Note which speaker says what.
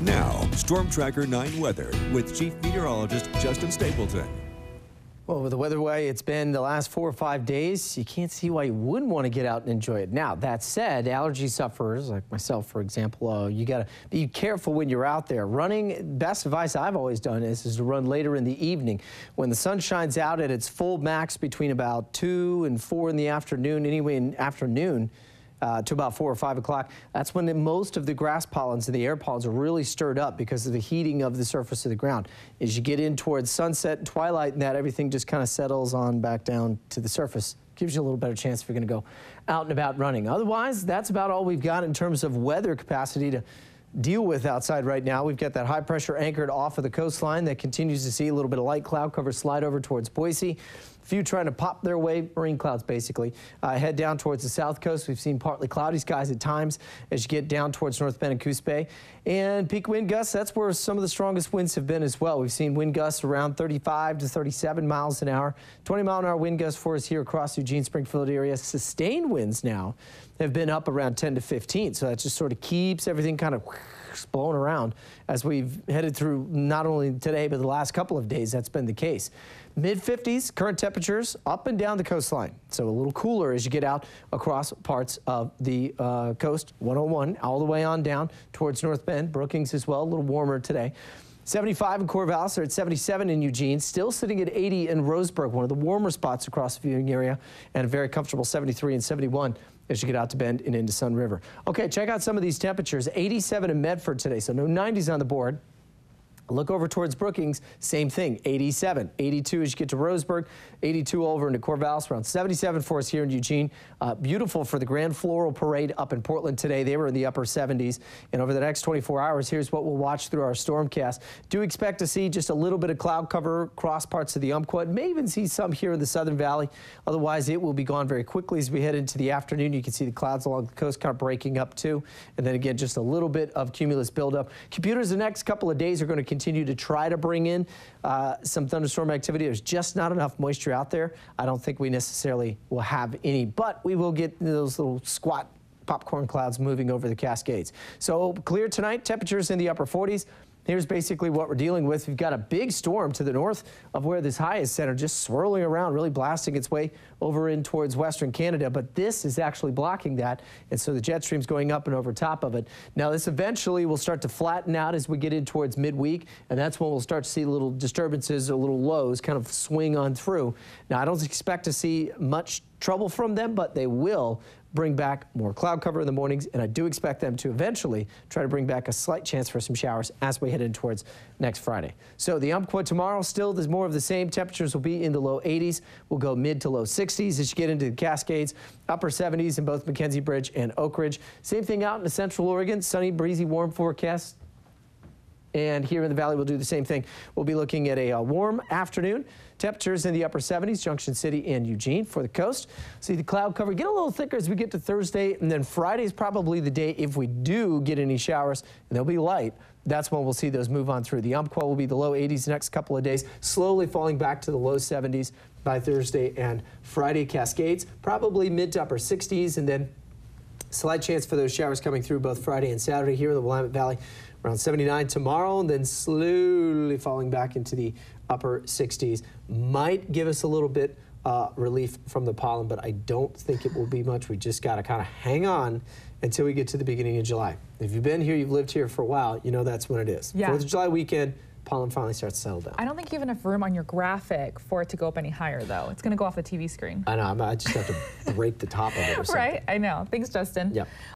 Speaker 1: Now, Storm Tracker 9 weather with Chief Meteorologist Justin Stapleton.
Speaker 2: Well, with the weather way it's been the last 4 or 5 days, you can't see why you wouldn't want to get out and enjoy it. Now, that said, allergy sufferers like myself, for example, you got to be careful when you're out there. Running, best advice I've always done is to run later in the evening. When the sun shines out at its full max between about 2 and 4 in the afternoon, anyway in afternoon, to about 4 or 5 o'clock, that's when most of the grass pollens and the air pollens are really stirred up because of the heating of the surface of the ground. As you get in towards sunset and twilight and that, everything just kind of settles on back down to the surface. Gives you a little better chance if you're going to go out and about running. Otherwise, that's about all we've got in terms of weather capacity to deal with outside right now. We've got that high pressure anchored off of the coastline that continues to see a little bit of light cloud cover slide over towards Boise. A few trying to pop their way, marine clouds basically. Head down towards the south coast. We've seen partly cloudy skies at times as you get down towards North Bend and Coos Bay. And peak wind gusts, that's where some of the strongest winds have been as well. We've seen wind gusts around 35 to 37 miles an hour. 20-mile-an-hour wind gusts for us here across Eugene, Springfield area. Sustained winds now have been up around 10 to 15. So that just sort of keeps everything kind of blowing around as we've headed through not only today, but the last couple of days. That's been the case. Mid-50s, current temperatures up and down the coastline. So a little cooler as you get out across parts of the coast, 101, all the way on down towards North Bend, Brookings as well, a little warmer today. 75 in Corvallis, they're at 77 in Eugene, still sitting at 80 in Roseburg, one of the warmer spots across the viewing area, and a very comfortable 73 and 71 as you get out to Bend and into Sun River. Okay, check out some of these temperatures. 87 in Medford today, so no 90s on the board. Look over towards Brookings, same thing, 87. 82 as you get to Roseburg, 82 over into Corvallis, around 77 for us here in Eugene. Beautiful for the Grand Floral Parade up in Portland today. They were in the upper 70s. And over the next 24 hours, here's what we'll watch through our stormcast. Do expect to see just a little bit of cloud cover across parts of the Umpqua. May even see some here in the Southern Valley. Otherwise, it will be gone very quickly as we head into the afternoon. You can see the clouds along the coast kind of breaking up too. And then again, just a little bit of cumulus buildup. Computers the next couple of days are going to continue to try to bring in some thunderstorm activity. There's just not enough moisture out there. I don't think we necessarily will have any, but we will get those little squat popcorn clouds moving over the Cascades. So clear tonight, temperatures in the upper 40s. Here's basically what we're dealing with. We've got a big storm to the north of where this high is centered, just swirling around, really blasting its way over in towards western Canada. But this is actually blocking that, and so the jet stream's going up and over top of it. Now, this eventually will start to flatten out as we get in towards midweek, and that's when we'll start to see little disturbances or little lows kind of swing on through. Now, I don't expect to see much trouble from them, but they will bring back more cloud cover in the mornings, and I do expect them to eventually try to bring back a slight chance for some showers as we head in towards next Friday. So the Umpqua tomorrow, still there's more of the same. Temperatures will be in the low 80s. We'll go mid to low 60s as you get into the Cascades, upper 70s in both McKenzie Bridge and Oak Ridge. Same thing out in Central Oregon, sunny, breezy, warm forecast. And here in the valley, we'll do the same thing. We'll be looking at a warm afternoon. Temperatures in the upper 70s, Junction City and Eugene for the coast. See the cloud cover get a little thicker as we get to Thursday, and then Friday is probably the day if we do get any showers, and they'll be light. That's when we'll see those move on through. The Umpqua will be the low 80s the next couple of days, slowly falling back to the low 70s by Thursday and Friday. Cascades, probably mid to upper 60s, and then slight chance for those showers coming through both Friday and Saturday here in the Willamette Valley. Around 79 tomorrow, and then slowly falling back into the upper 60s. Might give us a little bit relief from the pollen, but I don't think it will be much. We just got to kind of hang on until we get to the beginning of July. If you've been here, you've lived here for a while, you know that's when it is.
Speaker 3: Yeah.
Speaker 2: 4th of July weekend, pollen finally starts to settle down.
Speaker 3: I don't think you have enough room on your graphic for it to go up any higher, though. It's going to go off the TV screen.
Speaker 2: I know. I just have to break the top of it or something.
Speaker 3: Right? I know. Thanks, Justin.
Speaker 2: Yep.